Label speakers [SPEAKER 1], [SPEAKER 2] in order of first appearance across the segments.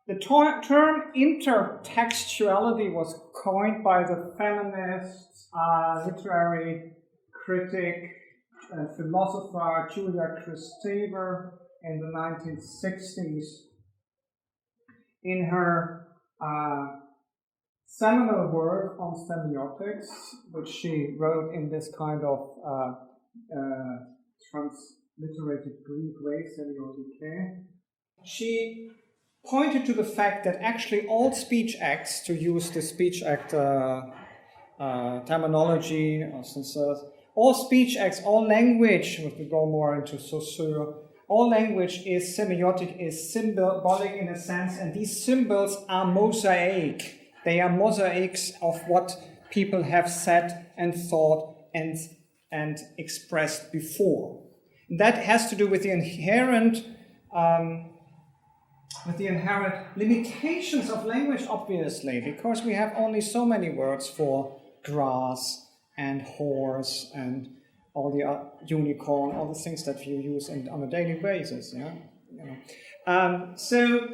[SPEAKER 1] The term intertextuality was coined by the feminist, literary critic, philosopher Julia Kristeva in the 1960s. In her seminal work on semiotics, which she wrote in this kind of transliterated Greek way, semiotike, she pointed to the fact that actually all speech acts, to use the speech act terminology, all speech acts, all language, if we go more into Saussure, all language is semiotic, is symbolic in a sense, and these symbols are mosaic. They are mosaics of what people have said and thought and expressed before. And that has to do with the inherent limitations of language, obviously, because we have only so many words for grass and horse and all the unicorn, all the things that you use on a daily basis. Yeah, so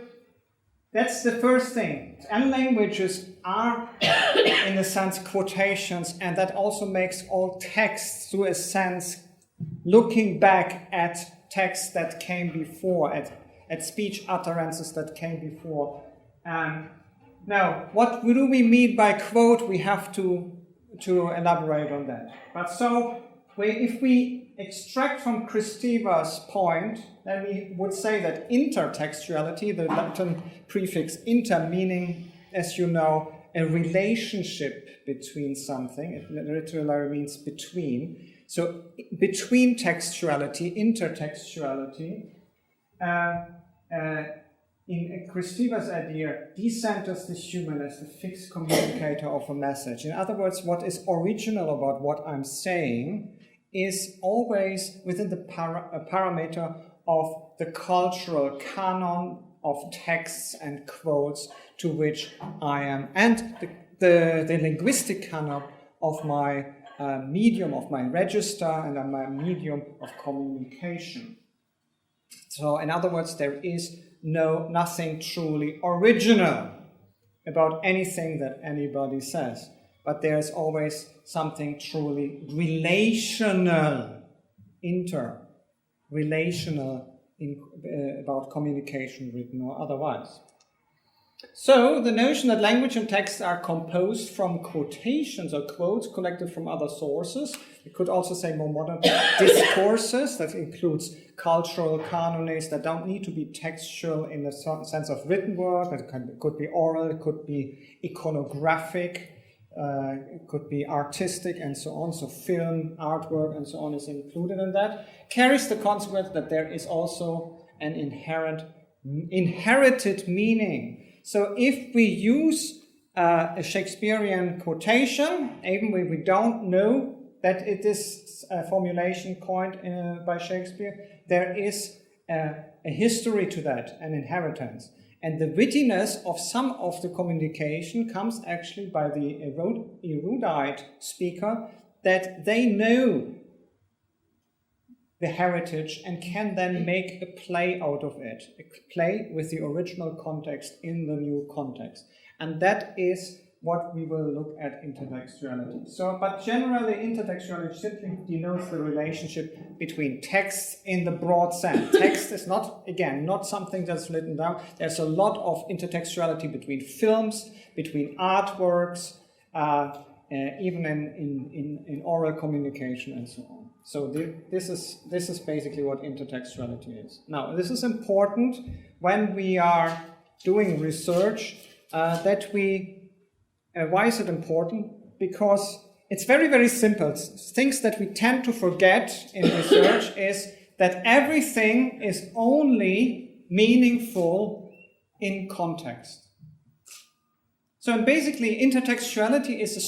[SPEAKER 1] that's the first thing. And languages are, in a sense, quotations, and that also makes all texts, to a sense, looking back at texts that came before, at speech utterances that came before. Now, what do we mean by quote? We have to elaborate on that. But so, if we extract from Kristeva's point, then we would say that intertextuality, the Latin prefix inter, meaning, as you know, a relationship between something. It literally means between. So, between textuality, intertextuality, in Kristeva's idea, decenters the human as the fixed communicator of a message. In other words, what is original about what I'm saying is always within the parameter of the cultural canon of texts and quotes to which I am, and the linguistic canon of my medium, of my register, and of my medium of communication. So, in other words, there is nothing truly original about anything that anybody says, but there's always something truly relational, about communication, written or otherwise. So, the notion that language and text are composed from quotations or quotes collected from other sources. We could also say more modern discourses, that includes cultural canons that don't need to be textual in the sense of written word. It could be oral, it could be iconographic, it could be artistic, and so on. So film, artwork, and so on is included in that. Carries the consequence that there is also an inherited meaning. So if we use a Shakespearean quotation, even when we don't know that it is a formulation coined by Shakespeare, there is a history to that, an inheritance. And the wittiness of some of the communication comes actually by the erudite speaker, that they know the heritage and can then make a play out of it, a play with the original context in the new context. And that is what we will look at intertextuality. So, but generally intertextuality simply denotes the relationship between texts in the broad sense. Text is not something that's written down. There's a lot of intertextuality between films, between artworks, even in oral communication and so on. So this is basically what intertextuality is. Now, this is important when we are doing research, why is it important? Because it's very, very simple. Things that we tend to forget in research is that everything is only meaningful in context. So basically, intertextuality is a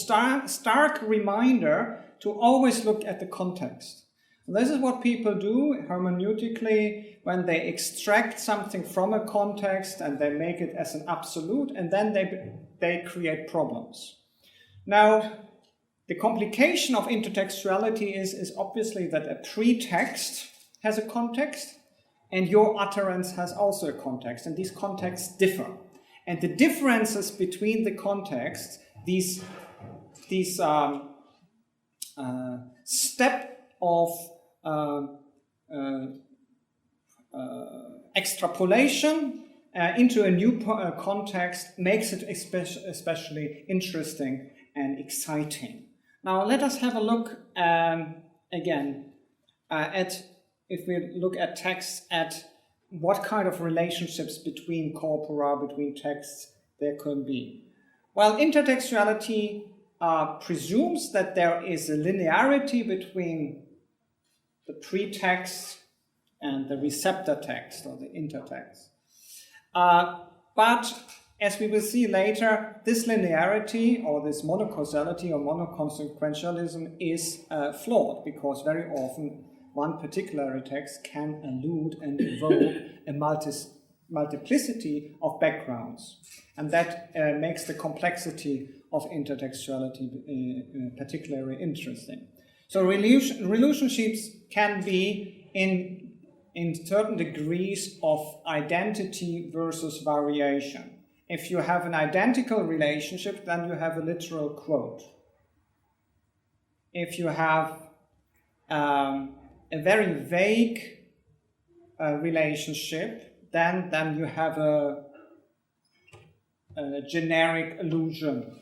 [SPEAKER 1] stark reminder to always look at the context. And this is what people do hermeneutically when they extract something from a context and they make it as an absolute, and then they create problems. Now, the complication of intertextuality is obviously that a pretext has a context and your utterance has also a context, and these contexts differ. And the differences between the contexts, these step of extrapolation into a new context makes it especially interesting and exciting. Now let us have a look again if we look at texts, at what kind of relationships between corpora, between texts there could be. Well, intertextuality presumes that there is a linearity between the pretext and the receptor text, or the intertext. But as we will see later, this linearity or this monocausality or monoconsequentialism is flawed, because very often one particular text can allude and evoke a multiplicity of backgrounds. And that makes the complexity of intertextuality particularly interesting. So relationships can be in certain degrees of identity versus variation. If you have an identical relationship, then you have a literal quote. If you have a very vague relationship, then you have a generic allusion,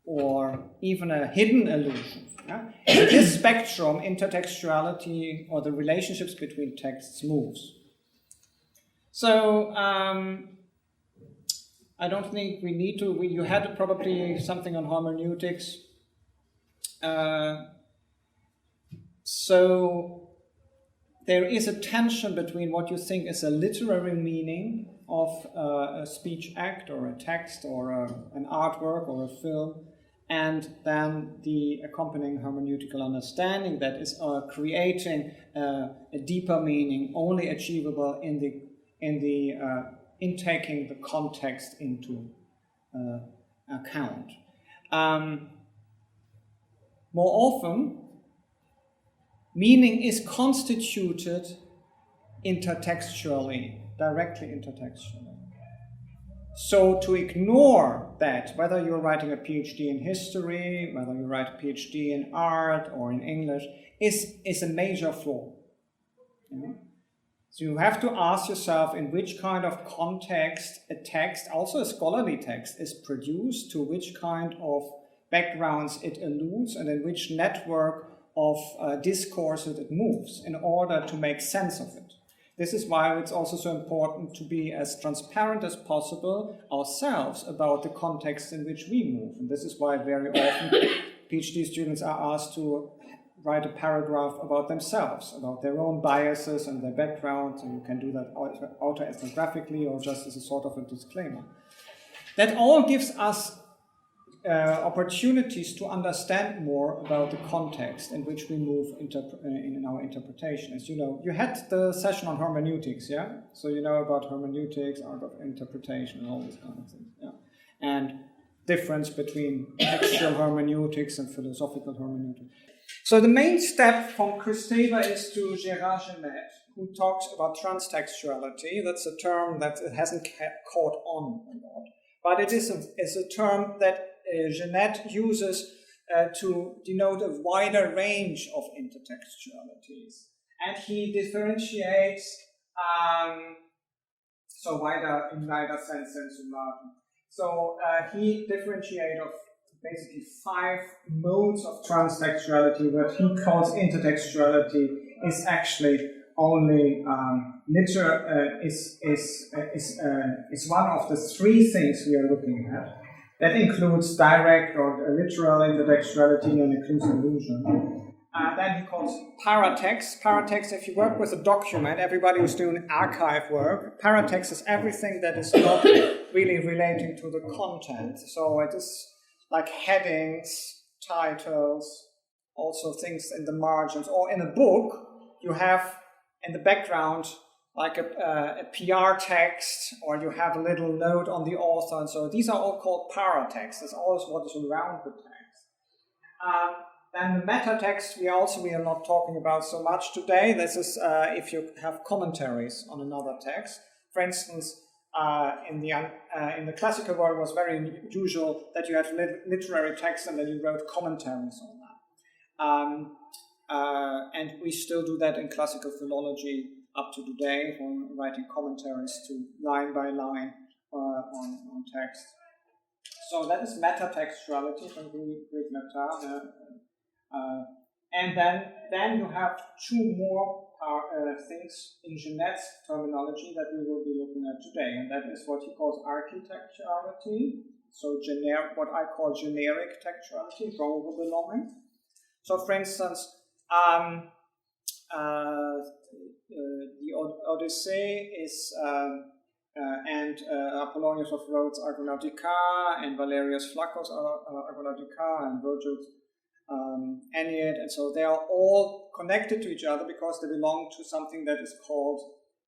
[SPEAKER 1] or even a hidden allusion. Yeah? In this spectrum, intertextuality, or the relationships between texts, moves. So I don't think we need to. You had probably something on hermeneutics. So there is a tension between what you think is a literary meaning of a speech act or a text or an artwork or a film, and then the accompanying hermeneutical understanding that is creating a deeper meaning, only achievable in taking the context into account. More often, meaning is constituted intertextually, directly intertextually. So to ignore that, whether you're writing a PhD in history, whether you write a PhD in art or in English, is a major flaw. You know? So you have to ask yourself in which kind of context a text, also a scholarly text, is produced, to which kind of backgrounds it alludes, and in which network of discourses it moves in order to make sense of it. This is why it's also so important to be as transparent as possible ourselves about the context in which we move. And this is why very often PhD students are asked to write a paragraph about themselves, about their own biases and their background. And you can do that autoethnographically or just as a sort of a disclaimer. That all gives us opportunities to understand more about the context in which we move in our interpretation. As you know, you had the session on hermeneutics, yeah? So you know about hermeneutics, art of interpretation, and all these kind of things, yeah? And difference between textual hermeneutics and philosophical hermeneutics. So the main step from Christeva is to Gerard-Genette, who talks about transtextuality. That's a term that hasn't caught on a lot, but it is a term that Genette uses to denote a wider range of intertextualities. And he differentiates, so wider in wider sense than summatum. So he differentiates of basically 5 modes of transtextuality. What he calls intertextuality is actually only is one of the 3 things we are looking at. That includes direct or literal intertextuality and includes allusion. Then he calls paratext. Paratext, if you work with a document, everybody who's doing archive work, paratext is everything that is not really relating to the content. So it is like headings, titles, also things in the margins. Or in a book, you have in the background like a PR text, or you have a little note on the author, and so these are all called paratext. That's always what is around the text. Then the meta text we are not talking about so much today. This is if you have commentaries on another text. For instance, in the classical world was very usual that you had literary text and then you wrote commentaries on that. And we still do that in classical philology up to today, from writing commentaries to line by line on text. So that is metatextuality from Greek meta. And then you have two more things in Genet's terminology that we will be looking at today, and that is what he calls architectuality. So what I call generic textuality, genre belonging. So, for instance, the Odyssey is and Apollonius of Rhodes' Argonautica, and Valerius Flaccus' Argonautica, and Virgil's Aeneid, and so they are all connected to each other because they belong to something that is called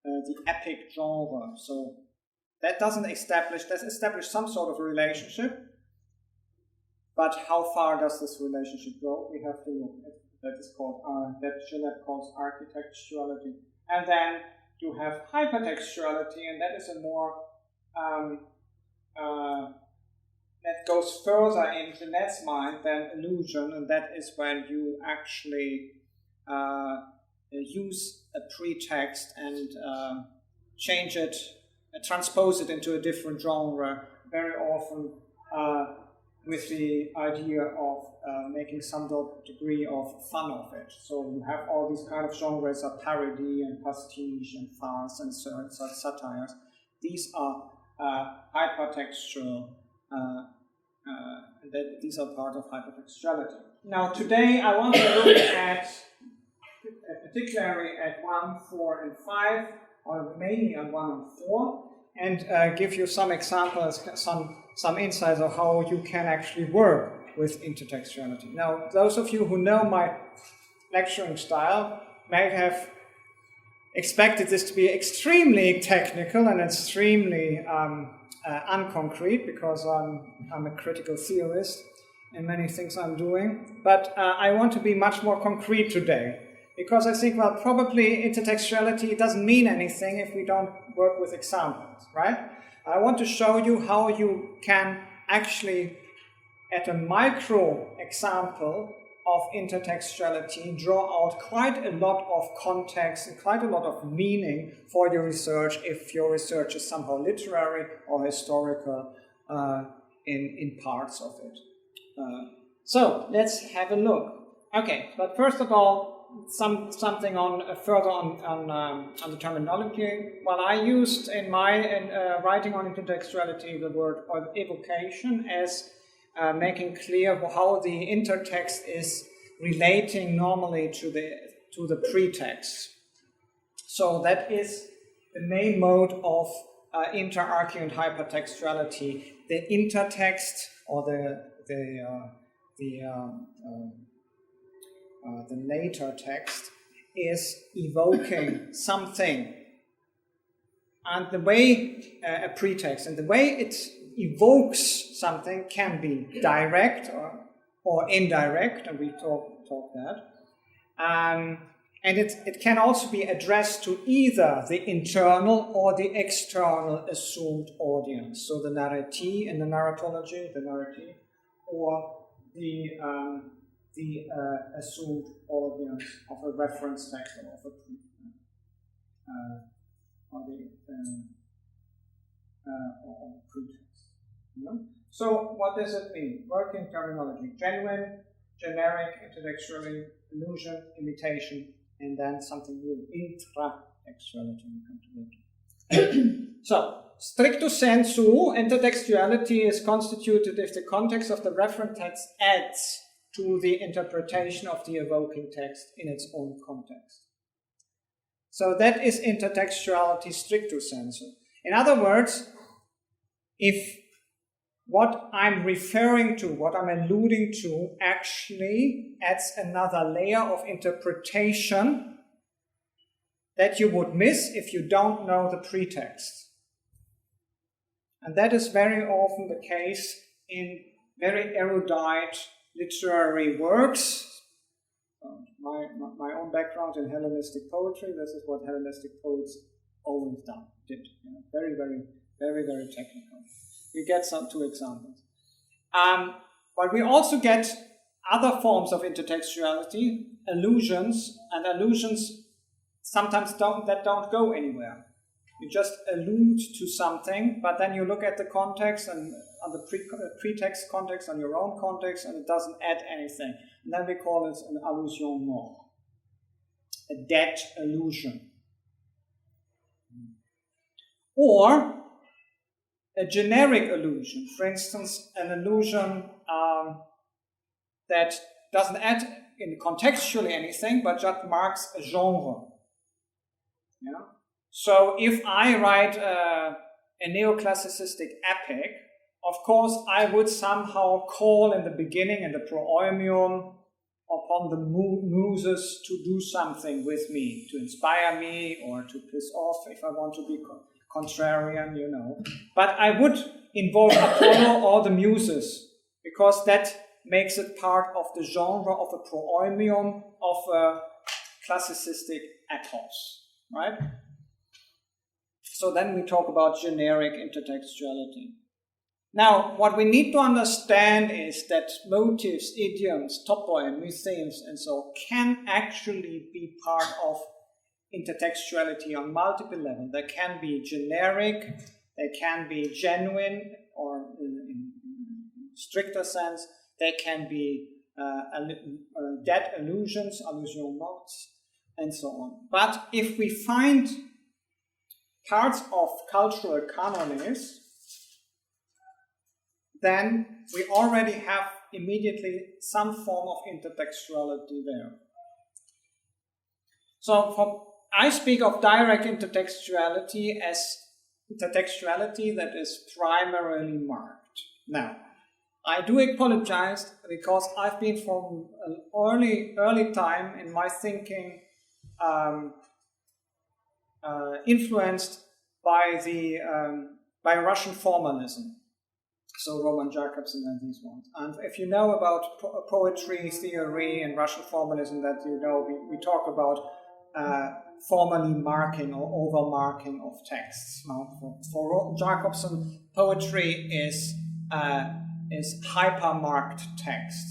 [SPEAKER 1] the epic genre. So that doesn't establish some sort of relationship, but how far does this relationship go? We have to look at. That is called that Genet calls architectuality, and then you have hypertextuality, and that is a more that goes further in Genet's mind than illusion, and that is when you actually use a pretext and change it, transpose it into a different genre, very often with the idea of making some degree of fun of it. So you have all these kind of genres of parody and pastiche and farce and satires. These are hypertextual. These are part of hypertextuality. Now today I want to look at, particularly at 1, 4, and 5, or mainly on 1 and 4, and give you some examples, some insights of how you can actually work with intertextuality. Now, those of you who know my lecturing style may have expected this to be extremely technical and extremely unconcrete, because I'm a critical theorist in many things I'm doing. But I want to be much more concrete today, because I think, well, probably intertextuality doesn't mean anything if we don't work with examples, right? I want to show you how you can actually, at a micro example of intertextuality, draw out quite a lot of context and quite a lot of meaning for your research, if your research is somehow literary or historical in parts of it. So let's have a look. Okay, but first of all, something further on the terminology. Well, I used in my writing on intertextuality the word evocation as making clear how the intertext is relating normally to the pretext. So that is the main mode of interarchy and hypertextuality. The intertext, or the later text, is evoking something, and the way a pretext, and the way it evokes something can be direct or indirect, and we talk that, and it can also be addressed to either the internal or the external assumed audience, so the narratee in the narratology, the narrative, or the assumed audience of a reference text or of a pretext. Yeah? So what does it mean? Working terminology: genuine, generic, intertextually, illusion, imitation, and then something new, intratextuality. We'll come to that. So, stricto sensu, intertextuality is constituted if the context of the reference text adds to the interpretation of the evoking text in its own context. So that is intertextuality stricto sensu. In other words, if what I'm referring to, what I'm alluding to, actually adds another layer of interpretation that you would miss if you don't know the pretext. And that is very often the case in very erudite literary works. My own background in Hellenistic poetry, this is what Hellenistic poets always did. You know, very, very Very, very technical. We get two examples. But we also get other forms of intertextuality, allusions, and allusions sometimes don't go anywhere. You just allude to something, but then you look at the context and on the pretext context, on your own context, and it doesn't add anything. And then we call it an allusion mort, a dead allusion. Or a generic allusion, for instance, an allusion that doesn't add in contextually anything, but just marks a genre. Yeah? So if I write a neoclassicistic epic, of course I would somehow call in the beginning, in the proemium, upon the muses to do something with me, to inspire me, or to piss off if I want to be contrarian, you know. But I would involve Apollo or the muses, because that makes it part of the genre of a proemium of a classicistic ethos, right? So then we talk about generic intertextuality. Now, what we need to understand is that motifs, idioms, topoi, mythemes, and so on can actually be part of intertextuality on multiple levels. They can be generic, they can be genuine, or in stricter sense, they can be dead allusions, allusion morts, and so on. But if we find parts of cultural canons, then we already have immediately some form of intertextuality there. So I speak of direct intertextuality as intertextuality that is primarily marked. Now, I do apologize because I've been from an early time in my thinking influenced by Russian formalism. So Roman Jakobson and these ones. And if you know about poetry theory and Russian formalism, that you know, we talk about formally marking or over-marking of texts. Now, for Jakobson, poetry is hyper-marked text.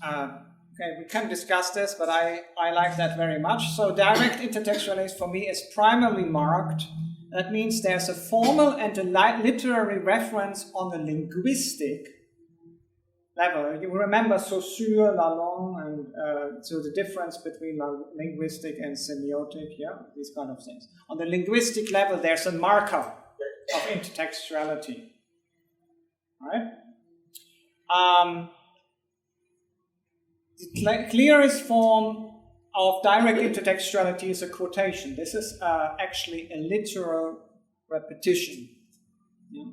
[SPEAKER 1] Okay, we can discuss this, but I like that very much. So direct intertextuality for me is primarily marked. That means there's a formal and a literary reference on the linguistic level. You remember Saussure, Lalonde, and so the difference between linguistic and semiotic, yeah, these kind of things. On the linguistic level, there's a marker of intertextuality, right? The clearest form of direct intertextuality is a quotation. This is actually a literal repetition. Yeah?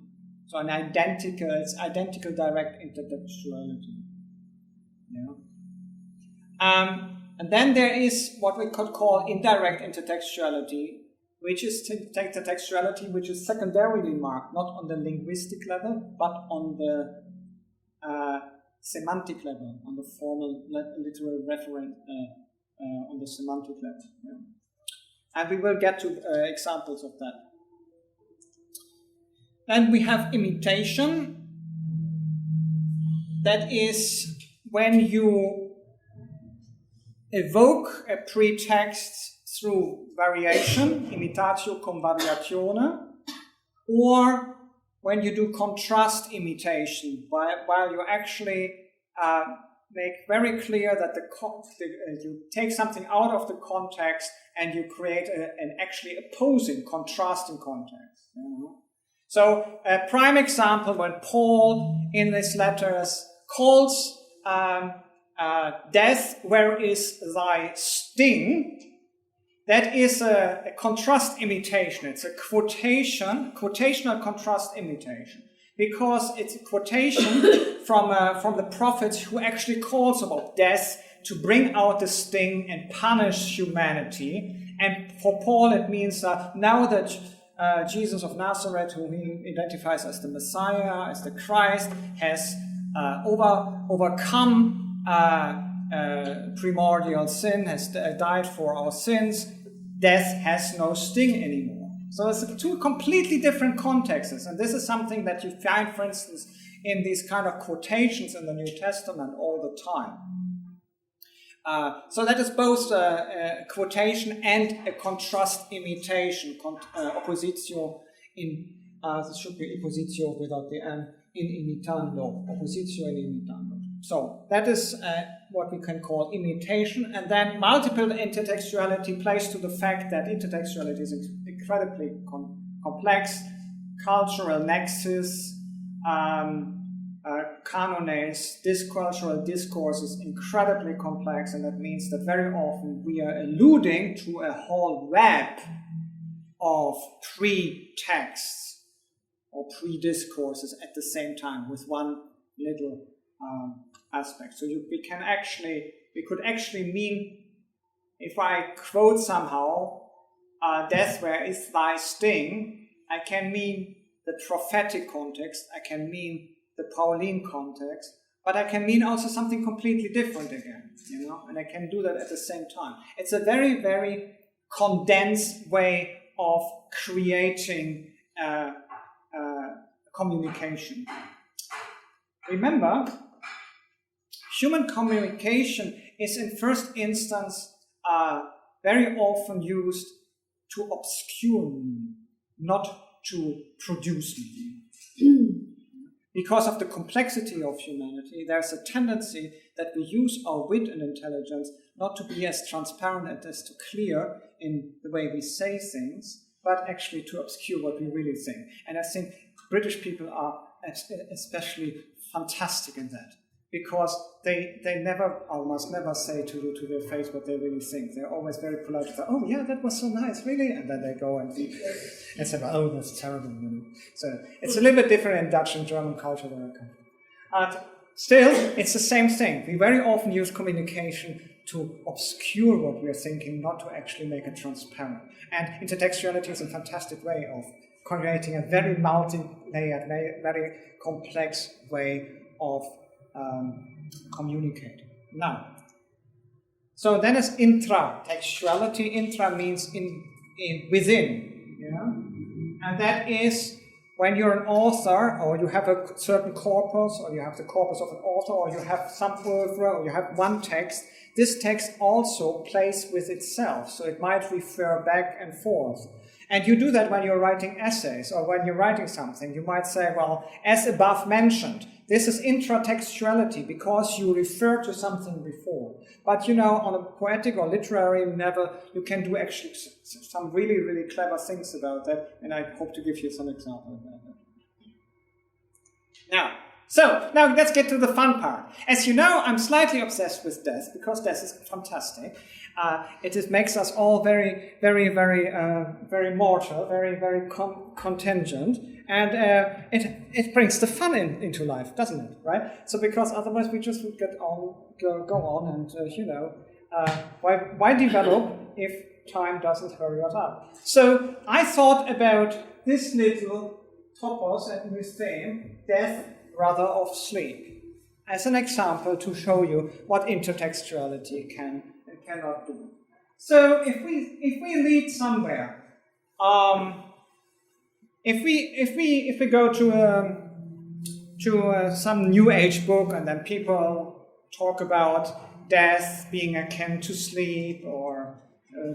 [SPEAKER 1] So it's identical direct intertextuality. Yeah? And then there is what we could call indirect intertextuality, which is intertextuality which is secondarily marked, not on the linguistic level, but on the semantic level, on the formal literal referent, on the semantic level. Yeah. And we will get to examples of that. Then we have imitation. That is when you evoke a pretext through variation, imitatio cum variatione, or when you do contrast imitation, while you actually make very clear that you take something out of the context and you create an actually opposing, contrasting context. You know? So a prime example, when Paul in his letters calls death, where is thy sting? That is a contrast imitation. It's a quotational contrast imitation, because it's a quotation from the prophets who actually calls about death to bring out the sting and punish humanity. And for Paul, it means now that Jesus of Nazareth, whom he identifies as the Messiah, as the Christ, has overcome primordial sin, has died for our sins, death has no sting anymore. So it's two completely different contexts, and this is something that you find, for instance, in these kind of quotations in the New Testament all the time. So that is both a quotation and a contrast imitation, oppositio in, this should be oppositio without the N, in imitando, oppositio in imitando. So that is what we can call imitation, and then multiple intertextuality plays to the fact that intertextuality is incredibly complex, cultural nexus, canones, cultural discourse is incredibly complex, and that means that very often we are alluding to a whole web of pre-texts or pre-discourses at the same time with one little aspect. So we could actually mean, if I quote somehow, death where is thy sting, I can mean the prophetic context, I can mean the Pauline context, but I can mean also something completely different again, and I can do that at the same time. It's a very, very condensed way of creating communication. Remember, human communication is in first instance very often used to obscure meaning, not to produce meaning. Because of the complexity of humanity, there's a tendency that we use our wit and intelligence not to be as transparent and as to clear in the way we say things, but actually to obscure what we really think. And I think British people are especially fantastic in that, because they never, almost never say to you to their face what they really think. They're always very polite to say, oh yeah, that was so nice, really? And then they go and say, oh, that's terrible. So it's a little bit different in Dutch and German culture where I come from. Still, it's the same thing. We very often use communication to obscure what we're thinking, not to actually make it transparent. And intertextuality is a fantastic way of creating a very multi-layered, very complex way of communicating. Now, so then is intratextuality. Intra means in within, and that is when you're an author, or you have a certain corpus, or you have the corpus of an author, or you have some oeuvre, or you have one text. This text also plays with itself, so it might refer back and forth. And you do that when you're writing essays, or when you're writing something. You might say, well, as above mentioned, this is intratextuality because you refer to something before. But on a poetic or literary level, you can do actually some really, really clever things about that, and I hope to give you some examples of that. Now let's get to the fun part. As you know, I'm slightly obsessed with death, because death is fantastic. It makes us all very, very, very, very mortal, very, very contingent, and it brings the fun into life, doesn't it? Right? So because otherwise we just would go on, and why develop if time doesn't hurry us up? So I thought about this little topos and museum, death, brother of sleep, as an example to show you what intertextuality can and cannot do. So if we lead somewhere, if we go to some New Age book, and then people talk about death being akin to sleep, or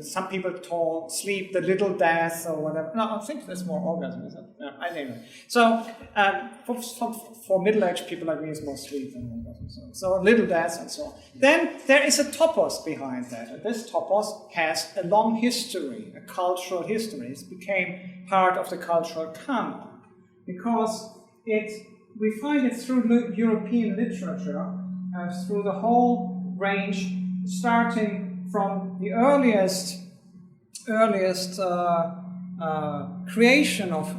[SPEAKER 1] some people call sleep the little death, or whatever. No, I think that's more orgasm, isn't it? Yeah, I name it. So for middle-aged people like me, it's more sleep than orgasm. So little death and so on. Then there is a topos behind that. And this topos has a long history, a cultural history. It became part of the cultural canon because we find it through European literature, through the whole range, starting from the earliest creation of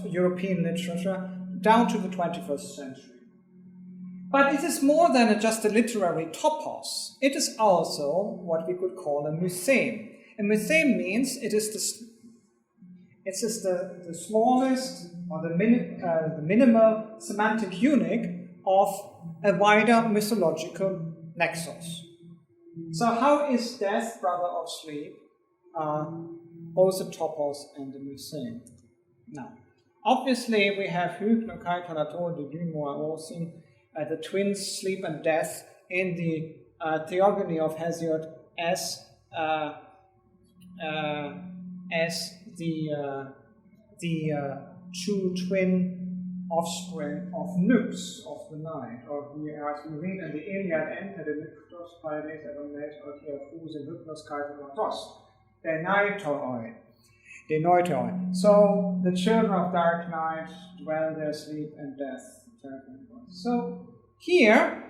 [SPEAKER 1] European literature down to the 21st century. But it is more than just a literary topos. It is also what we could call a museum. A museum means it is the smallest or the minimal semantic unit of a wider mythological nexus. So how is death, brother of sleep, both the topos and the Museum. Now, obviously we have Hübner, Kaito, Latour, de Dumont, and all seen the twins, sleep and death, in the theogony of Hesiod as the two twin offspring of Nyx of the night, or as we read in the Iliad, enter the Nyktos, Paides, Evonet, Otiaphus, and Hypnos, Kaitonatos, the Noitoi. So the children of dark night dwell their sleep and death. So here,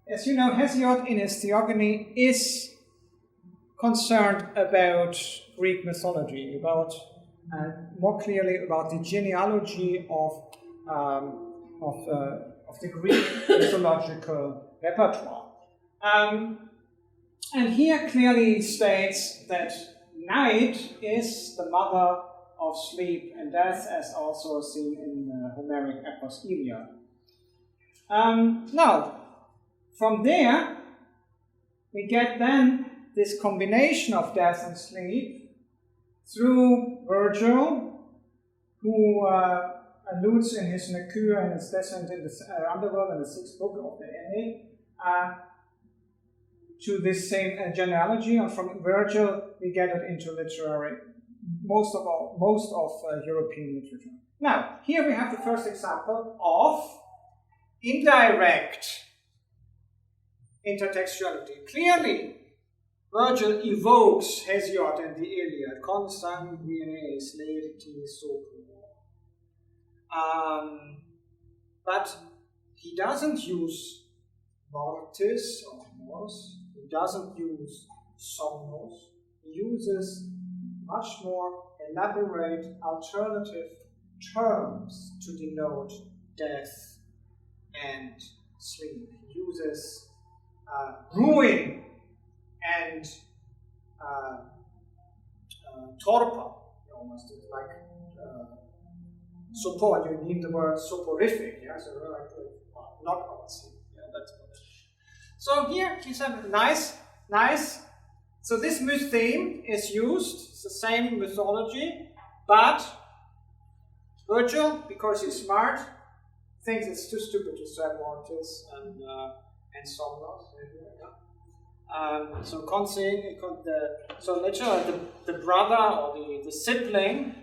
[SPEAKER 1] as you know, Hesiod in his theogony is concerned about Greek mythology, about more clearly about the genealogy of the Greek mythological repertoire. And here clearly states that night is the mother of sleep and death, as also seen in the Homeric epos Iliad. Now, from there, we get then this combination of death and sleep through Virgil, who alludes in his Mercure and his Descent in the Underworld in the 6th book of the Aeneid to this same genealogy, and from Virgil we get it into literary, most of European literature. Now, here we have the first example of indirect intertextuality. Clearly, Virgil evokes Hesiod and the Iliad, consanguines laeti sopor. But he doesn't use mortis or mors, he doesn't use somnos, he uses much more elaborate alternative terms to denote death and sleep. He uses ruin and torpor, almost like sopor. You need the word soporific, yeah. So like not our sleep. Yeah, that's what it is. So here he said nice. So this myth theme is used. It's the same mythology, but Virgil, because he's smart, thinks it's too stupid to say mortis and somnos. So literally the brother or the sibling,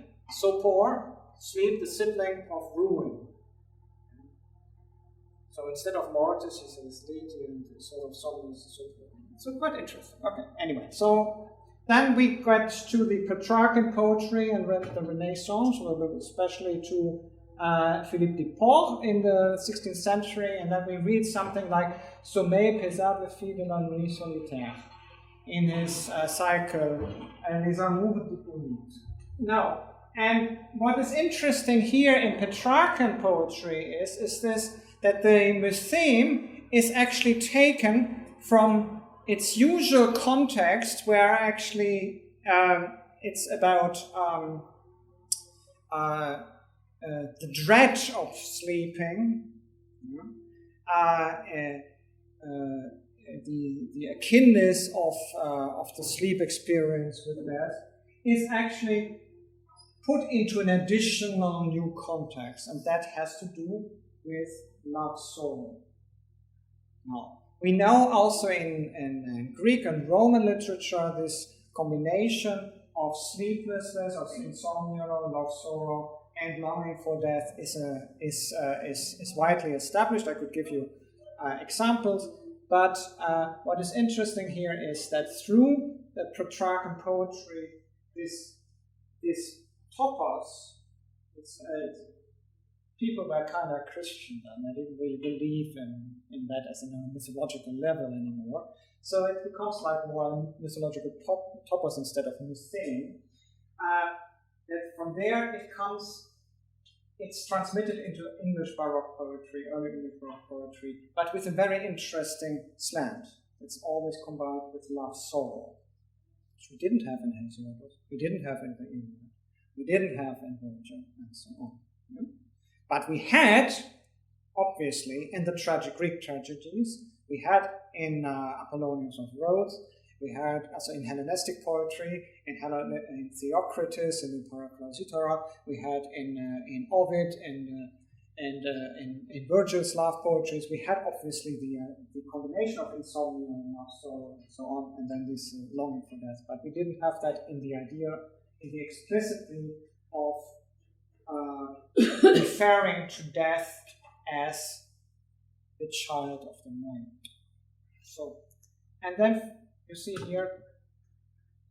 [SPEAKER 1] sopor, sleep, the sibling of ruin. So instead of mortis, he says deity and sort of somnus. So quite interesting. Okay, anyway, so then we get to the Petrarchan poetry and the Renaissance, especially to Philippe de Port in the 16th century, and then we read something like Sommeil paisible fit de la nuit solitaire in his cycle, Les Amours d'Hippolyte. Now, and what is interesting here in Petrarchan poetry is this, that the myth theme is actually taken from its usual context, where actually it's about the dread of sleeping, the akinness of the sleep experience with death, is actually put into an additional new context, and that has to do with love sorrow. Now, we know also in Greek and Roman literature this combination of sleeplessness, of insomnia, love sorrow, and longing for death is widely established. I could give you examples, but what is interesting here is that through the Petrarchan poetry, this topos, people were kind of Christian then. They didn't really believe in that as a mythological level anymore. So it becomes like more mythological topos instead of myth theme. That from there it's transmitted into English Baroque poetry, early English Baroque poetry, but with a very interesting slant. It's always combined with love sorrow, which we didn't have in Hesiod, we didn't have in the Iliad, we didn't have in Virgil, and so on. Yeah? But we had, obviously, in the Greek tragedies, we had in Apollonius of Rhodes, We had also in Hellenistic poetry, in Theocritus, and in Paracelsus, we had in Ovid and in Virgil's love poetries, we had obviously the combination of insomnia and so on, and then this longing for death. But we didn't have that in the explicitly of referring to death as the child of the night. So, and then you see here,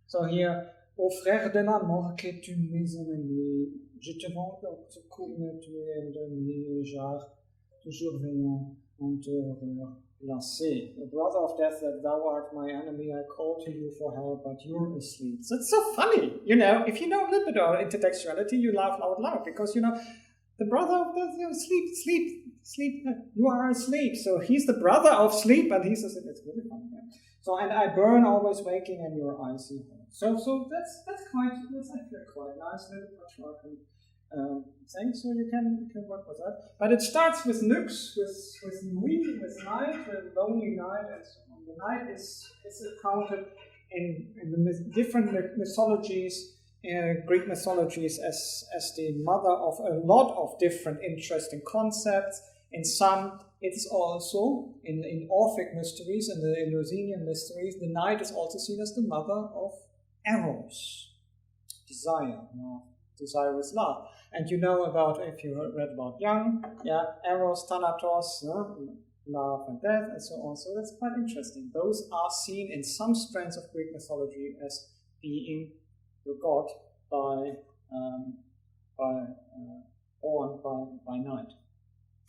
[SPEAKER 1] so here, Ô frère de la mort que tu m'es ennemie, je te vends au secours, mais tu es un demi-jar, toujours veillant en terreur lassé. The brother of death, that thou art my enemy, I call to you for help, but you're asleep. So it's so funny, you know, if you know a little bit about intertextuality, you laugh out loud, because, you know, the brother of death, you know, sleep, you are asleep. So he's the brother of sleep, and he says it's really funny. Yeah. So, and I burn always waking, and your eyes see home. So that's actually quite nice little Petrarchan thing. So you can work with that. But it starts with nux, with nuit, with night, with lonely night, and so on. The night is accounted in the different mythologies, Greek mythologies, as the mother of a lot of different interesting concepts. In some, it's also in Orphic mysteries and the Eleusinian mysteries, the night is also seen as the mother of Eros, desire, desirous love. And you know about, if you read about Young, Eros, Thanatos, love and death, and so on. So that's quite interesting. Those are seen in some strands of Greek mythology as being begot born by night.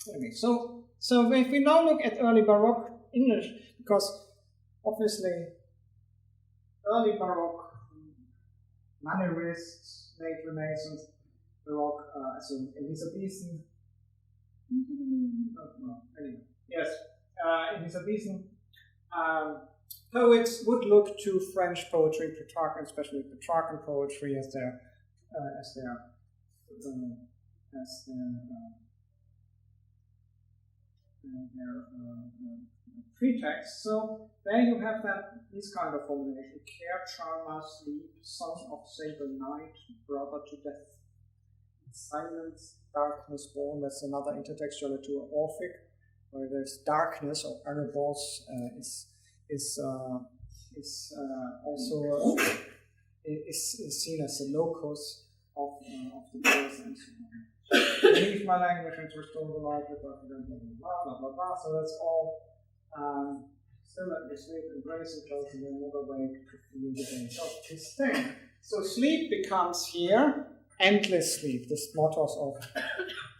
[SPEAKER 1] Okay, so if we now look at early Baroque English, because obviously early Baroque, Manierists, late Renaissance, Baroque, so Elizabethan, Elizabethan poets would look to French poetry, Petrarchan, especially Petrarchan poetry, as their pretext. So there you have this kind of formulation: care, charmer, sleep, son of sable night, brother to death, silence, darkness born. That's another intertextuality or Orphic, where there's darkness, or Erebos is also seen as the locus of the days and so on. Leave my language and restore the light with blah blah blah blah. So that's all still let me sleep, embrace each other, and then never wake to feel the day of this thing. So sleep becomes here endless sleep, this motto of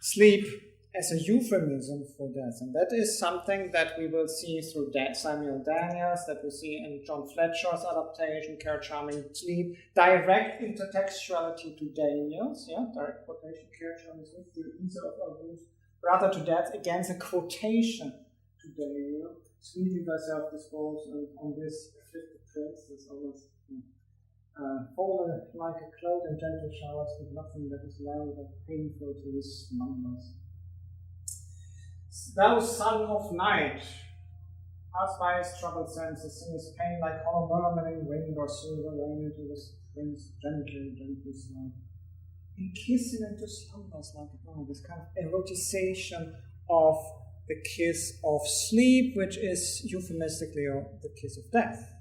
[SPEAKER 1] sleep as a euphemism for death. And that is something that we will see through Samuel Daniels, that we see in John Fletcher's adaptation, Care Charming Sleep, direct intertextuality to Daniels, direct quotation, Care Charming Sleep, the Ease of our Rules, brother to death, against a quotation to Daniel, sleeping by self-disposed, and on this afflicted prince is almost fallen like a cloud in gentle showers, with nothing that is loud but painful to his slumbers. Thou son of night, pass by his troubled senses, sing his pain like hollow murmuring wind or silver rain into the springs, gently slide. And kiss him into slumbers like a bird, this kind of eroticization of the kiss of sleep, which is euphemistically the kiss of death.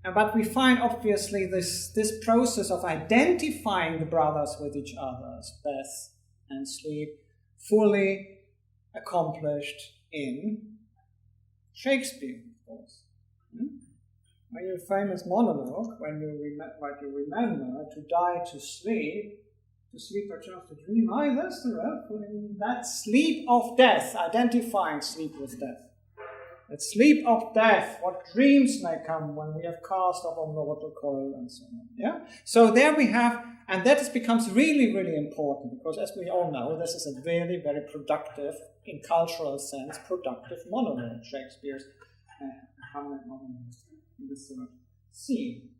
[SPEAKER 1] But we find obviously this process of identifying the brothers with each other, death and sleep, fully accomplished in Shakespeare, of course. When your famous monologue, when you remember to die to sleep perchance to dream, that's the reference, that sleep of death, identifying sleep with death. That sleep of death, what dreams may come when we have cast off our mortal coil and so on. So there we have, and that becomes really, really important, because as we all know, this is a very, very productive, in cultural sense, productive monologue, Shakespeare's Hamlet monologue in the third scene.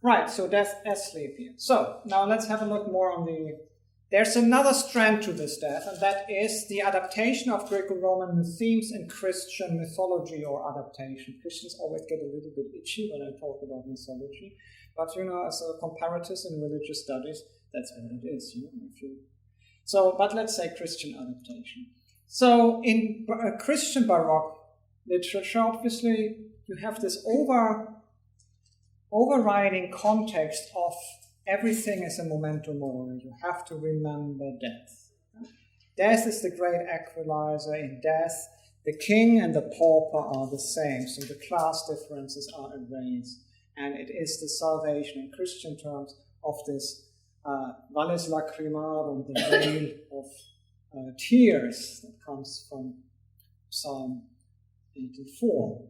[SPEAKER 1] Right, so death as sleep here. So now let's have a look more on the there's another strand to this death, and that is the adaptation of Greco-Roman themes in Christian mythology or adaptation. Christians always get a little bit itchy when I talk about mythology, but as a comparators in religious studies, that's what it is. But let's say Christian adaptation. So in Christian Baroque literature, obviously, you have this overriding context of everything is a memento mori. You have to remember death. Death is the great equalizer. In death, the king and the pauper are the same, so the class differences are erased. And it is the salvation, in Christian terms, of this valles lacrimarum, the veil of tears that comes from Psalm 84.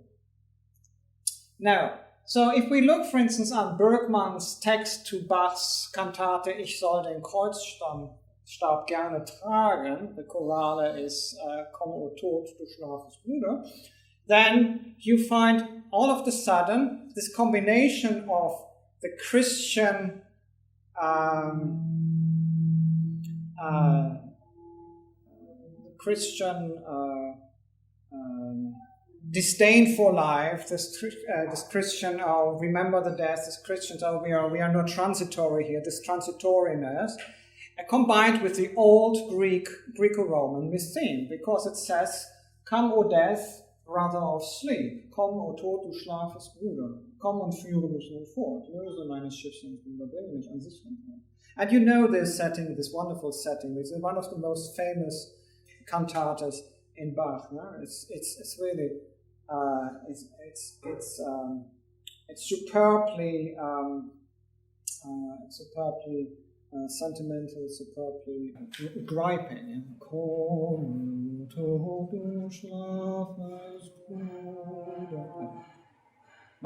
[SPEAKER 1] Now, so if we look, for instance, at Bergmann's text to Bach's Kantate Ich soll den Kreuzstab gerne tragen, the chorale is Komm, o Tod, du schlafest Bruder, then you find all of a sudden this combination of the Christian disdain for life, this Christian, remember the death, this Christian, we are not transitory here, this transitoriness, combined with the old Greco-Roman myth theme, because it says, Come, O death, brother of sleep, komm, O Tod, du schlafest Bruder, komm und führe mich nun fort, löse meine Schiffchen und bringe mich an sich fort. And you know this setting, this wonderful setting, it's one of the most famous cantatas in Bach. No? It's really it's superbly sentimental, superbly griping.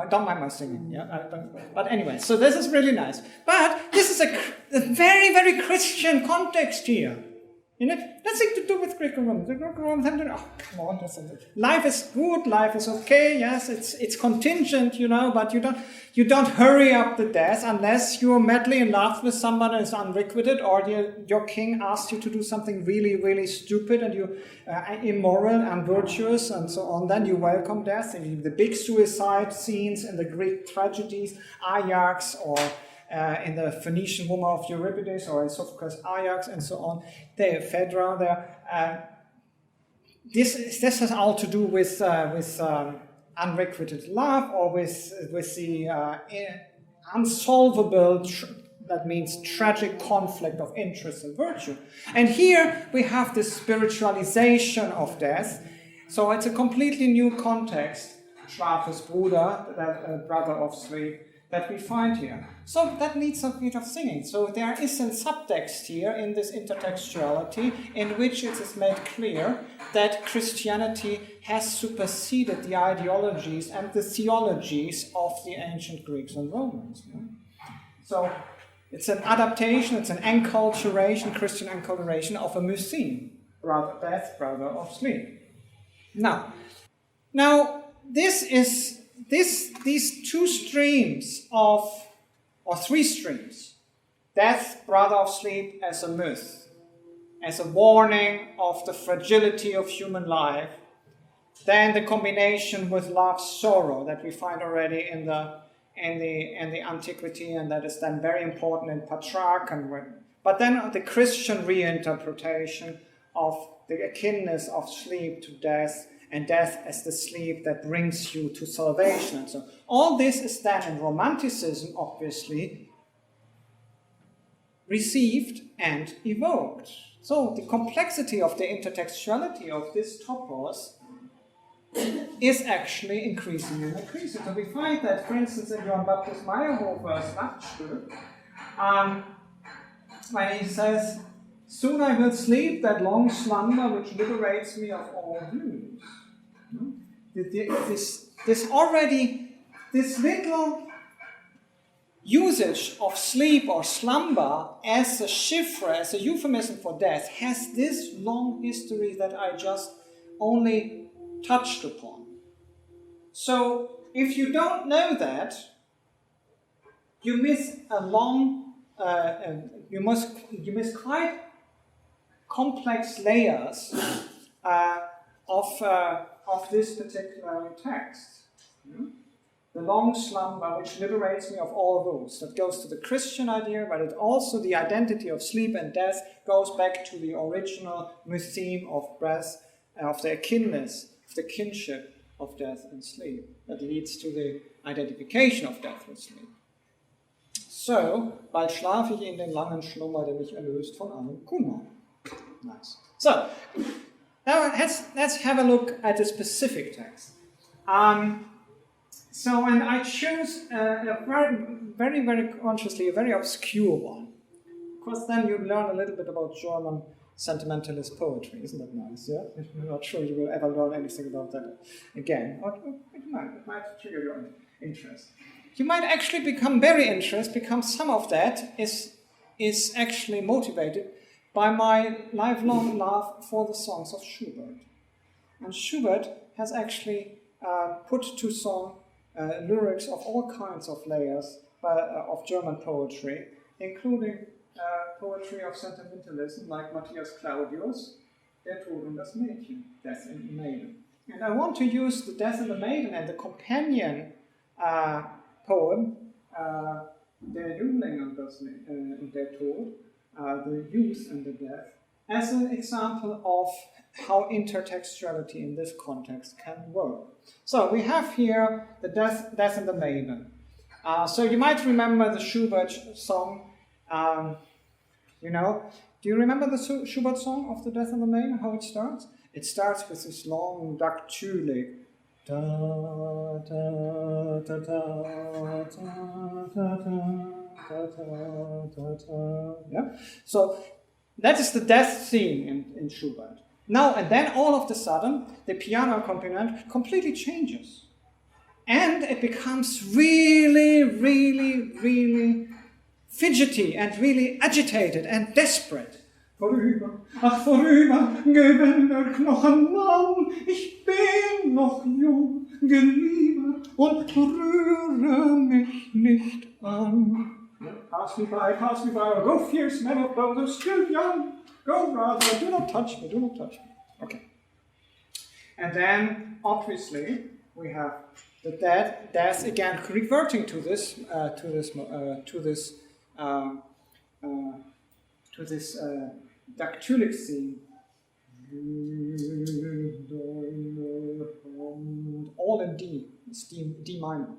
[SPEAKER 1] Don't mind my singing, yeah. But anyway, so this is really nice. But this is a very, very Christian context here. Nothing to do with Greco-Roman. The Greco-Romans have to, come on, life is good, life is okay, yes, it's contingent, but you don't hurry up the death unless you're madly in love with someone who is unrequited, or your king asks you to do something really, really stupid and you immoral and virtuous and so on. Then you welcome death. The big suicide scenes in the Greek tragedies, Ajax, or in the Phoenician woman of Euripides, or in Sophocles' Ajax, and so on, Phaedra there. This has all to do with unrequited love, or with the unsolvable, that means tragic conflict of interest and virtue. And here we have this spiritualization of death. So it's a completely new context, Schlafes Bruder, that brother of sleep, that we find here. So that needs a bit of singing. So there is a subtext here in this intertextuality in which it is made clear that Christianity has superseded the ideologies and the theologies of the ancient Greeks and Romans. So it's an adaptation, it's an enculturation, Christian enculturation of a myth theme, death, brother of sleep. Now these two streams or three streams, death, brother of sleep as a myth, as a warning of the fragility of human life, then the combination with love, sorrow that we find already in the antiquity, and that is then very important in Petrarch, but then the Christian reinterpretation of the akinness of sleep to death, and death as the sleep that brings you to salvation. And so all this is then in Romanticism, obviously, received and evoked. So the complexity of the intertextuality of this topos is actually increasing and increasing. So we find that, for instance, in Johann Baptist Meyerhofer's Nachtstück, when he says, "Soon I will sleep that long slumber which liberates me of all views." This little usage of sleep or slumber as a chiffre, as a euphemism for death, has this long history that I just only touched upon. So if you don't know that, you miss a long you must quite complex layers of this particular text. The long slumber which liberates me of all those. That goes to the Christian idea, but it also the identity of sleep and death goes back to the original theme of breath, of the akinness, of the kinship of death and sleep. That leads to the identification of death with sleep. So, bald schlafe ich in den langen Schlummer, der mich erlöst von allem Kummer. Nice. So, now let's have a look at the specific text. So, and I choose a very, very consciously a very obscure one. Because then you learn a little bit about German sentimentalist poetry. Isn't that nice? Yeah? I'm not sure you will ever learn anything about that again. Or it might trigger your interest. You might actually become very interested because some of that is actually motivated by my lifelong love for the songs of Schubert. And Schubert has actually put to song lyrics of all kinds of layers of German poetry, including poetry of sentimentalism like Matthias Claudius, Der Tod und das Mädchen, Death and the Maiden. And I want to use the Death and the Maiden and the companion poem, Der Jüngling und der Tod, the youth and the death, as an example of how intertextuality in this context can work. So we have here the Death and the Maiden. So you might remember the Schubert song, do you remember the Schubert song of the Death and the Maiden, how it starts? It starts with this long dactylic. Da, da, da, da, da, da, da, da, da. Yeah? So that is the death theme in Schubert. Now and then all of a sudden the piano accompaniment completely changes. And it becomes really, really, really fidgety and really agitated and desperate. Vorüber, ach vorüber, gewender Knochenmann, ich bin noch jung, geliebet und rühre mich nicht an. Pass me by, or go fierce men of bones, still young, go rather, do not touch me. Okay. And then, obviously, we have the death again reverting to this dactylic theme, all in D. It's D minor.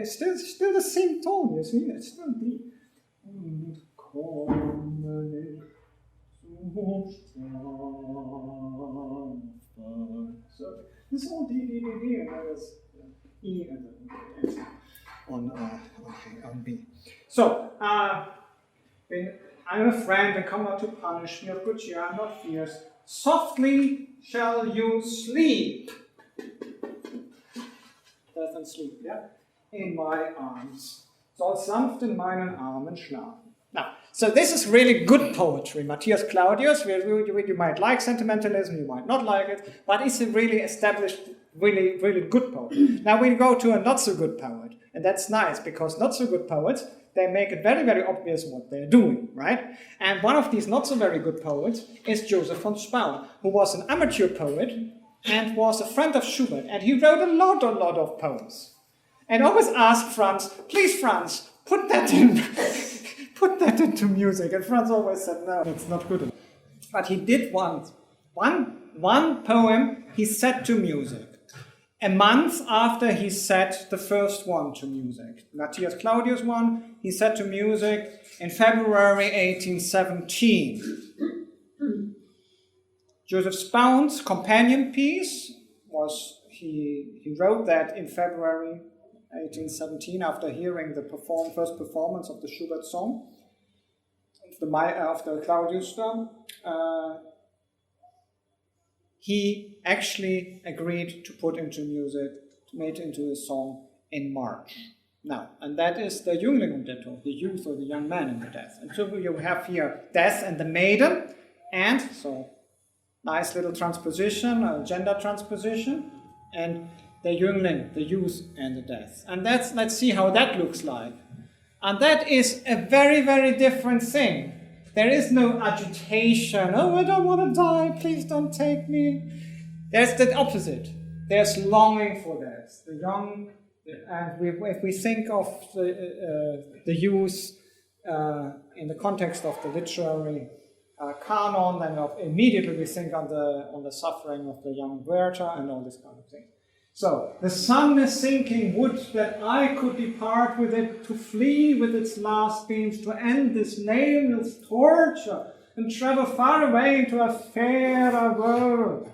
[SPEAKER 1] Still the same tone, you see? It's still D. So this is all D, and that is E and on B. So, when I'm a friend and come not to punish me, of good cheer, I'm not fierce. Softly shall you sleep. Death and sleep, yeah? In my arms. Soll sanft in meinen Armen schlafen. Now, so this is really good poetry. Matthias Claudius, you might like sentimentalism, you might not like it, but it's a really established, really, really good poet. Now we go to a not so good poet, and that's nice, because not so good poets, they make it very, very obvious what they're doing, right? And one of these not so very good poets is Joseph von Spaun, who was an amateur poet and was a friend of Schubert, and he wrote a lot of poems. And always asked Franz, please Franz, put that into music. And Franz always said, no, it's not good enough. But he did one poem he set to music. A month after he set the first one to music. Matthias Claudius one, he set to music in February 1817. Joseph Spaun's companion piece was, he wrote that in February 1817 after hearing the first performance of the Schubert song, of the Claudius song. He actually agreed to put into music, made into a song in March. Now, and that is the Jüngling und der Tod, the youth or the young man in the death. And so you have here Death and the Maiden, and so nice little transposition, gender transposition, and the Jüngling, the youth, and the death. And let's see how that looks like. And that is a very, very different thing. There is no agitation. Oh, I don't want to die. Please don't take me. There's the opposite. There's longing for death. The young, and if we think of the youth in the context of the literary canon, then immediately we think on the suffering of the young Werther and all this kind of thing. So, the sun is sinking, would that I could depart with it, to flee with its last beams, to end this nameless torture, and travel far away into a fairer world.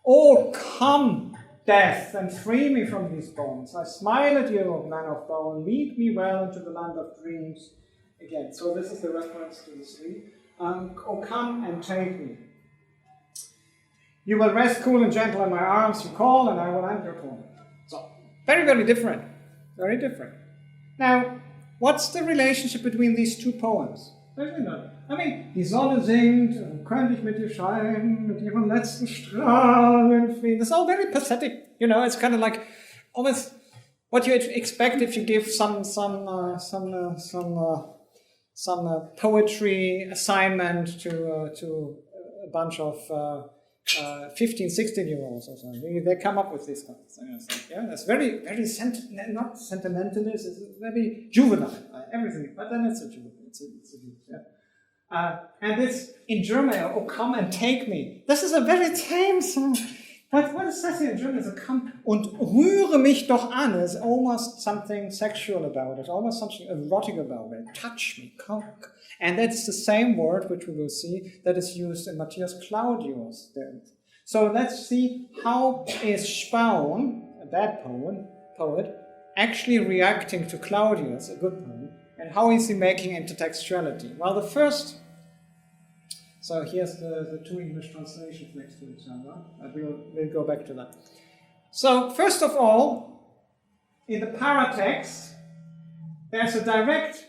[SPEAKER 1] Oh, come, death, and free me from these bonds. I smile at you, O man of bone, lead me well into the land of dreams. Again, so this is the reference to the sleep. Oh, come and take me. You will rest cool and gentle in my arms, you call, and I will end your call. So, very, very different. Very different. Now, what's the relationship between these two poems? I mean, die Sonne singt, könnte ich mit dir scheinen, mit ihren letzten Strahlen fliehen. That's all very pathetic. You know, it's kind of like almost what you expect if you give some poetry assignment to a bunch of 15, 16-year-olds or something. They come up with these kind of things. Yeah, that's very, very not sentimentalist. It's very juvenile. Everything, but then it's a juvenile. Yeah. And this in German, oh come and take me. This is a very tame song. But what does that say in German? It's a come und rühre mich doch an. There's almost something sexual about it, almost something erotic about it. Touch me, come. And that's the same word, which we will see, that is used in Matthias Claudius. So let's see how is Spaun, a bad poet, actually reacting to Claudius, a good poet, and how is he making intertextuality? Well, the first, so here's the two English translations next to each other. We'll go back to that. So first of all, in the paratext, there's a direct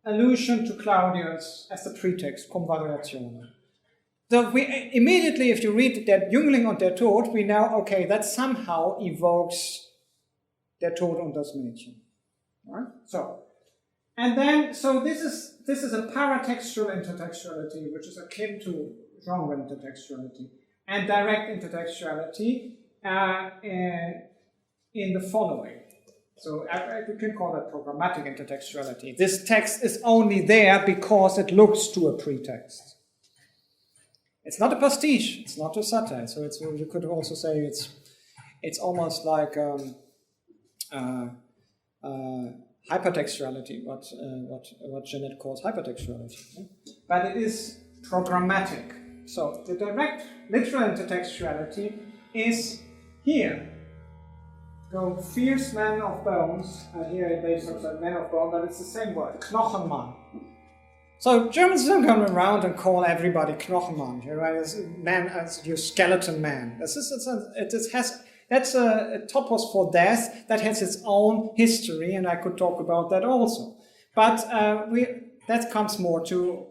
[SPEAKER 1] allusion to Claudius as the pretext, cum variatione. So we immediately, if you read Der Jüngling und der Tod, we know, okay, that somehow evokes Der Tod und das Mädchen. Right? So, and then, so this is a paratextual intertextuality, which is akin to genre intertextuality, and direct intertextuality in the following. So we can call that programmatic intertextuality. This text is only there because it looks to a pretext. It's not a pastiche. It's not a satire. So you could also say it's almost like hypertextuality. What Jeanette calls hypertextuality. But it is programmatic. So the direct literal intertextuality is here. So, fierce man of bones, here they sort of say man of bone, but it's the same word, Knochenmann. So, Germans don't come around and call everybody Knochenmann, right? As man, as your skeleton man. That's a topos for death that has its own history, and I could talk about that also. But that comes more to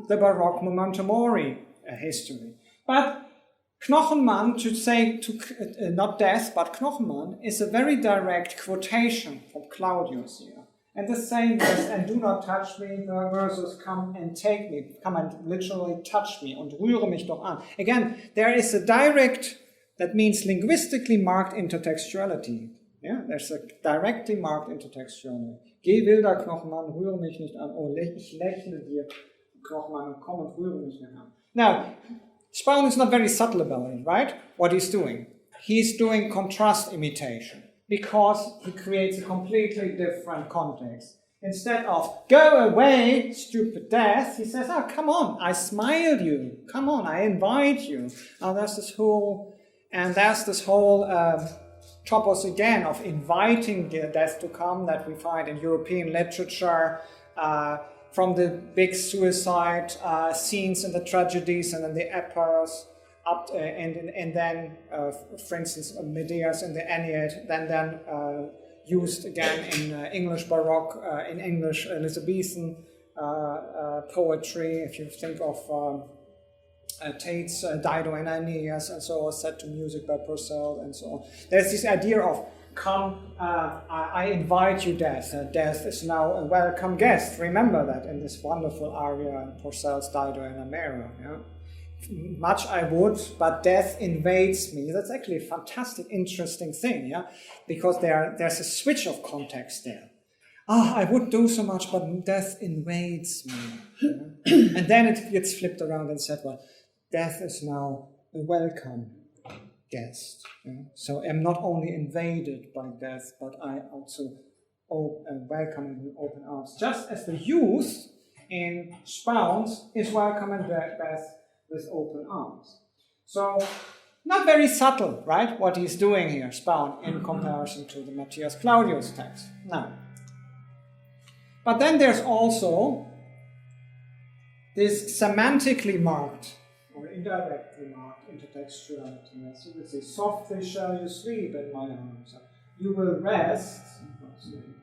[SPEAKER 1] the Baroque memento mori history. But Knochenmann, to say, not death, but Knochenmann, is a very direct quotation from Claudius here. And the same is, and do not touch me, versus come and take me, come and literally touch me, und rühre mich doch an. Again, there is a direct, that means linguistically marked intertextuality. Yeah, there's a directly marked intertextuality. Geh wilder Knochenmann, rühre mich nicht an, oh, ich lächle dir, Knochenmann, und komm und rühre mich nicht an. Now, Spaun is not very subtle about it, right? What he's doing. He's doing contrast imitation because he creates a completely different context. Instead of, go away, stupid death, he says, oh, come on, I smiled you. Come on, I invite you. Now there's this whole topos again of inviting death to come that we find in European literature, from the big suicide scenes in the tragedies and in the epics, and then, for instance, Medea's in the Aeneid, then used again in English Baroque, in English Elizabethan poetry. If you think of Tate's Dido and Aeneas, and so on, set to music by Purcell, and so on. There's this idea of, come, I invite you, Death. Death is now a welcome guest. Remember that in this wonderful aria in Purcell's Dido and Amira. Yeah? Much I would, but death invades me. That's actually a fantastic, interesting thing, yeah, because there's a switch of context there. I would do so much, but death invades me. Yeah? And then it gets flipped around and said, well, death is now a welcome guest. Yeah? So I'm not only invaded by death, but I also welcome in with open arms. Just as the youth in Spounds is welcoming death with open arms. So, not very subtle, right, what he's doing here, Spound, in comparison to the Matthias Claudius text. No. But then there's also this semantically marked, or indirectly marked, intertextuality. As you would say, softly shall you sleep in my arms. You will rest,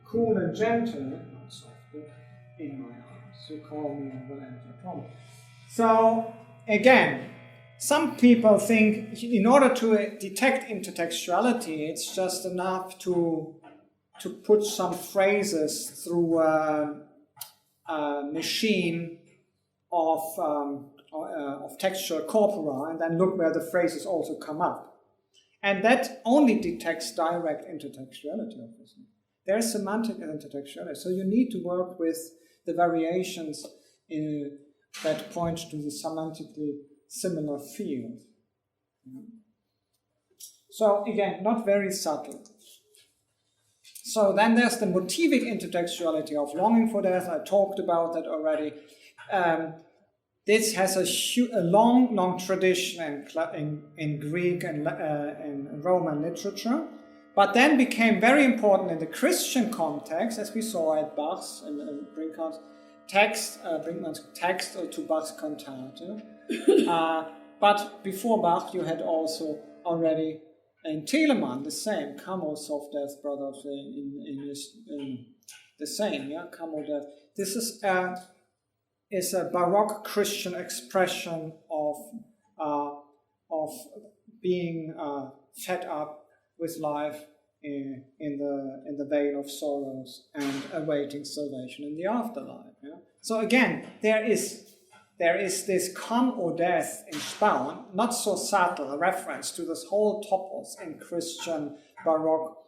[SPEAKER 1] cool and gentle, not softly, in my arms. You call me and will enter home. So, again, some people think in order to detect intertextuality, it's just enough to put some phrases through a machine of textual corpora and then look where the phrases also come up. And that only detects direct intertextuality, obviously. There's semantic intertextuality, so you need to work with the variations that point to the semantically similar field. So again, not very subtle. So then there's the motivic intertextuality of longing for death. I talked about that already. This has a long tradition in Greek and in Roman literature, but then became very important in the Christian context, as we saw at Bach's and Brinkmann's text to Bach's cantate. But before Bach, you had also already in Telemann the same. Come, O soft death, brother of the same. Yeah, come, O death. This is a Baroque Christian expression of being fed up with life in the veil of sorrows and awaiting salvation in the afterlife. Yeah? So again, there is this come or death in Spaun, not so subtle a reference to this whole topos in Christian Baroque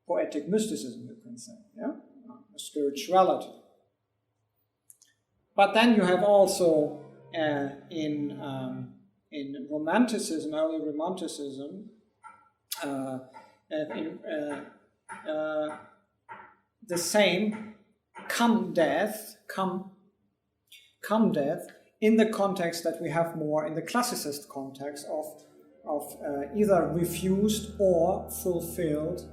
[SPEAKER 1] poetic mysticism, you can say, yeah, spirituality. But then you have also in Romanticism, early Romanticism, the same come death in the context that we have more in the classicist context of either refused or fulfilled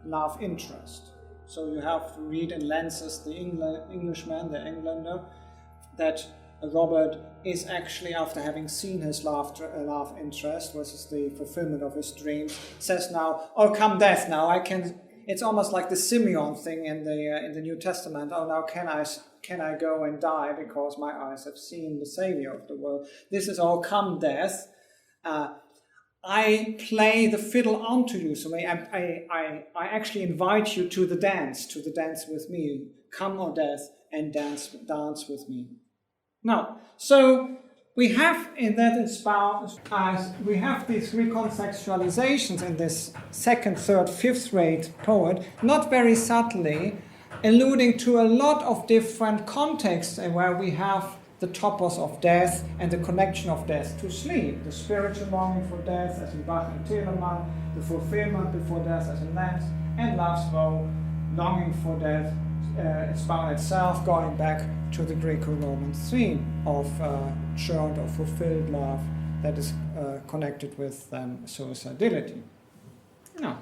[SPEAKER 1] love interest. So you have to read in Lenses, the Englishman, the Englander, that Robert is actually, after having seen his love interest versus the fulfillment of his dreams, says now, "Oh, come death! Now I can." It's almost like the Simeon thing in the New Testament. Oh, now can I go and die because my eyes have seen the Savior of the world? This is all come death. I play the fiddle onto you, so I actually invite you to the dance with me. Come, O death, and dance with me. Now, so we have in that we have these recontextualizations in this second, third, fifth rate poet, not very subtly, alluding to a lot of different contexts where we have the topos of death and the connection of death to sleep, the spiritual longing for death as in Bach and Telemann, the fulfillment before death as in Lenz, and last vow, longing for death, Spaun itself, going back to the Greco-Roman theme of churned or fulfilled love that is connected with suicidality. Now,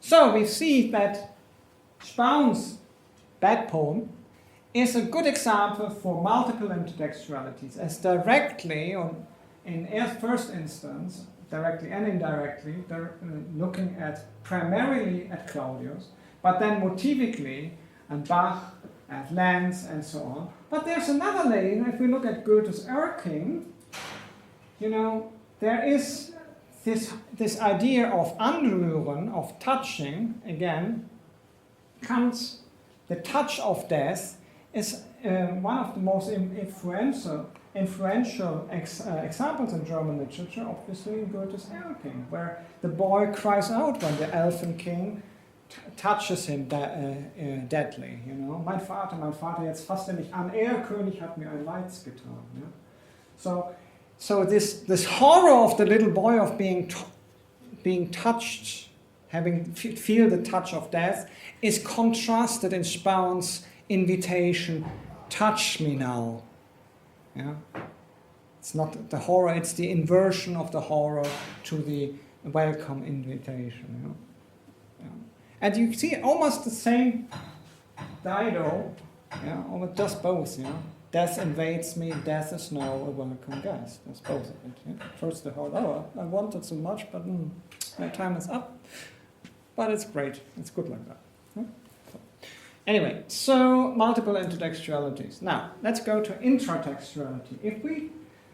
[SPEAKER 1] so we see that Spaun's bad poem is a good example for multiple intertextualities, as directly, in first instance, directly and indirectly, they're looking at primarily at Claudius, but then motivically at Bach, at Lenz, and so on. But there's another layer. If we look at Goethe's Erking, you know, there is this idea of anrühren, of touching, again, comes, the touch of death is one of the most influential examples in German literature, obviously in Goethe's Erlking, where the boy cries out when the elfin king touches him deadly. You know, mein Vater, jetzt fasst er mich an, König hat mir ein Leids getan. Yeah? So this horror of the little boy of being touched, feel the touch of death, is contrasted in Spaun's invitation, touch me now. Yeah? It's not the horror, it's the inversion of the horror to the welcome invitation. You know? Yeah. And you see almost the same dialogue, yeah, almost just both. Yeah? Death invades me, death is now a welcome guest. That's both of it. Yeah? First the whole, I wanted so much, but my time is up. But it's great, it's good like that. Yeah? Anyway, so multiple intertextualities. Now, let's go to intertextuality. If we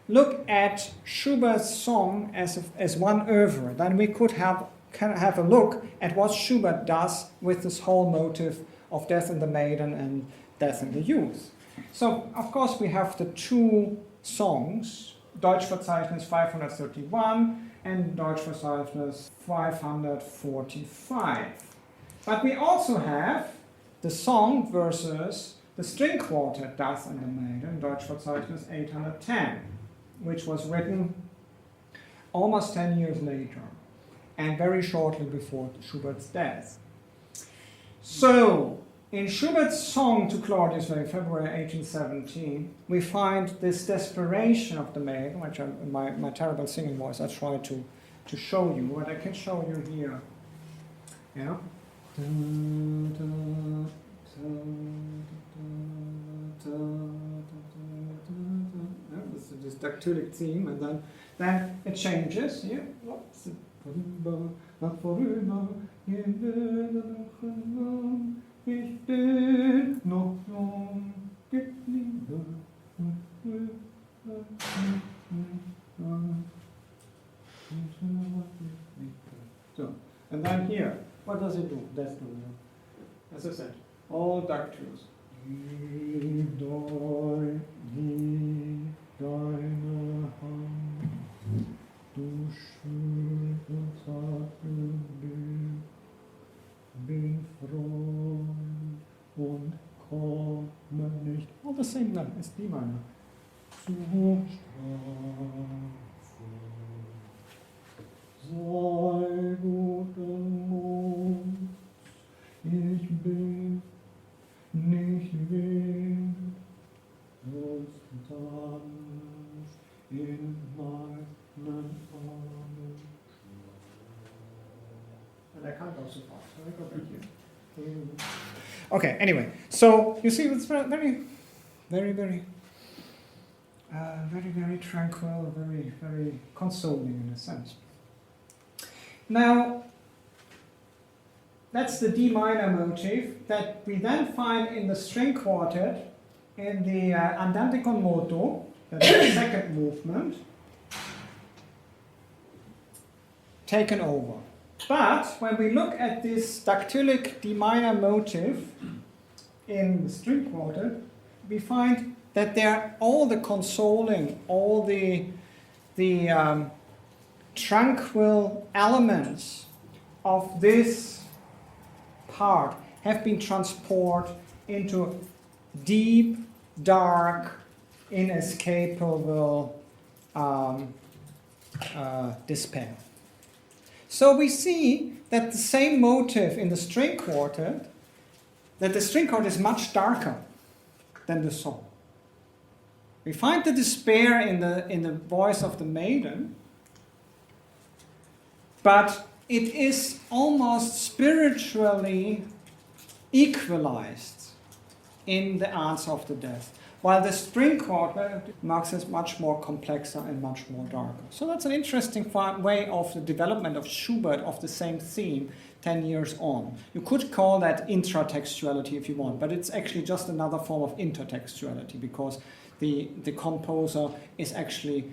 [SPEAKER 1] look at Schubert's song as one oeuvre, then we could have a look at what Schubert does with this whole motive of death in the maiden and death in the youth. So, of course, we have the two songs, Deutschverzeichnis 531 and Deutschverzeichnis 545. But we also have the song versus the string quartet Das in the Maiden, Deutschverzeichnis 810, which was written almost 10 years later and very shortly before Schubert's death. So, in Schubert's song to Claudius, February 1817, we find this desperation of the maiden, which my terrible singing voice I try to show you, but I can show you here. Yeah. This dactylic theme, and then it changes. Yeah. Ich bin noch jung geblieben. So, and then here, what does it do? That's the one. As I said, all dactyls. Deine Hand, du schön und zart bin Freund und komme nicht. All the same then, it's D minor. Zu Strafe, sei guten Mut, ich bin nicht wild, sonst tanzt in meinen Armen. And I can't go so far, so I go back here. Okay, anyway, so you see it's very, very, very, very tranquil, very, very consoling in a sense. Now, that's the D minor motif that we then find in the string quartet in the Andante con moto, that's the second movement, taken over. But when we look at this dactylic D minor motif in the string quartet, we find that there all the consoling, all the tranquil elements of this part have been transported into deep, dark, inescapable despair. So we see that the same motive in the string quartet, that the string quartet is much darker than the song. We find the despair in the voice of the maiden, but it is almost spiritually equalized in the answer of the death, while the string quartet marks is much more complex and much more darker. So that's an interesting way of the development of Schubert of the same theme 10 years on. You could call that intratextuality if you want, but it's actually just another form of intertextuality because the composer is actually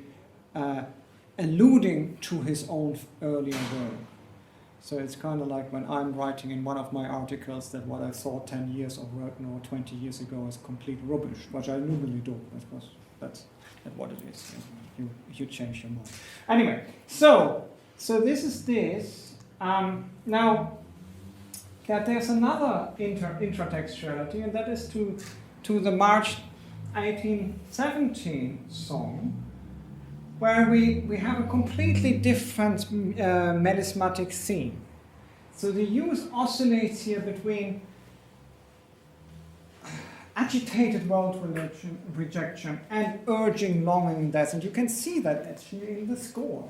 [SPEAKER 1] alluding to his own earlier work. So it's kind of like when I'm writing in one of my articles that what I thought 10 years of work or 20 years ago is complete rubbish, which I normally do, because that's what it is. You change your mind. Anyway, so this is this. Now, there's another intertextuality, and that is to the March 1817 song, where we have a completely different melismatic theme. So the use oscillates here between agitated world rejection and urging longing death, and you can see that actually in the score.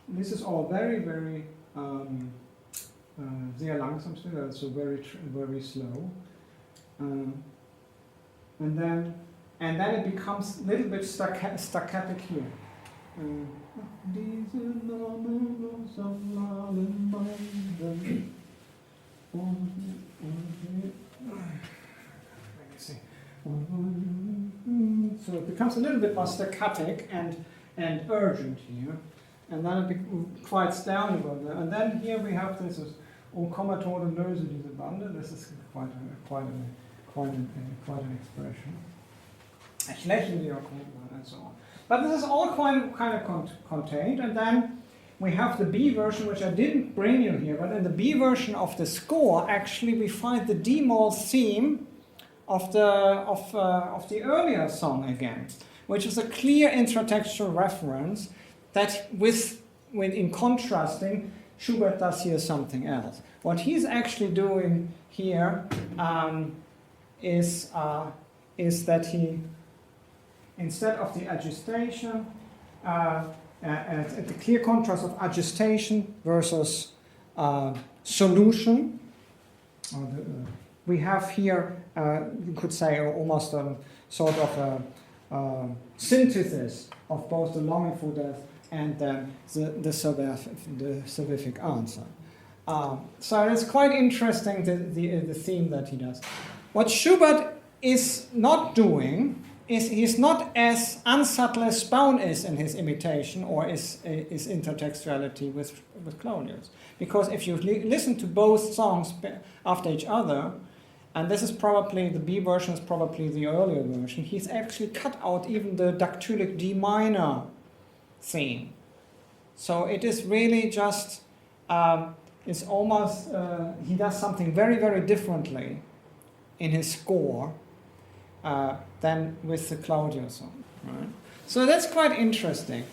[SPEAKER 1] This is all very, very sehr langsam, so very slow, and then it becomes a little bit staccatic here. So it becomes a little bit more staccatic and urgent here. And then it quiets down a bit. And then here we have this as O kommer tode löse diese Bande. This is quite an expression. Ich lächle die and so on. But this is all kind of contained. And then we have the B version, which I didn't bring you here. But in the B version of the score, actually, we find the D-moll theme of the earlier song again, which is a clear intertextual reference. That in contrasting, Schubert does here something else. What he's actually doing here is that he, instead of the agitation, at the clear contrast of agitation versus solution, we have here, you could say, almost a sort of a synthesis of both the longing for death and then the salvific answer. So it's quite interesting, the theme that he does. What Schubert is not doing is he's not as unsubtle as Spaun is in his imitation or is intertextuality with Claudius. Because if you listen to both songs after each other, and this is probably, the B version is probably the earlier version, he's actually cut out even the dactylic D minor theme. So it is really just, it's almost, he does something very, very differently in his score than with the Claudio song. Right? So that's quite interesting.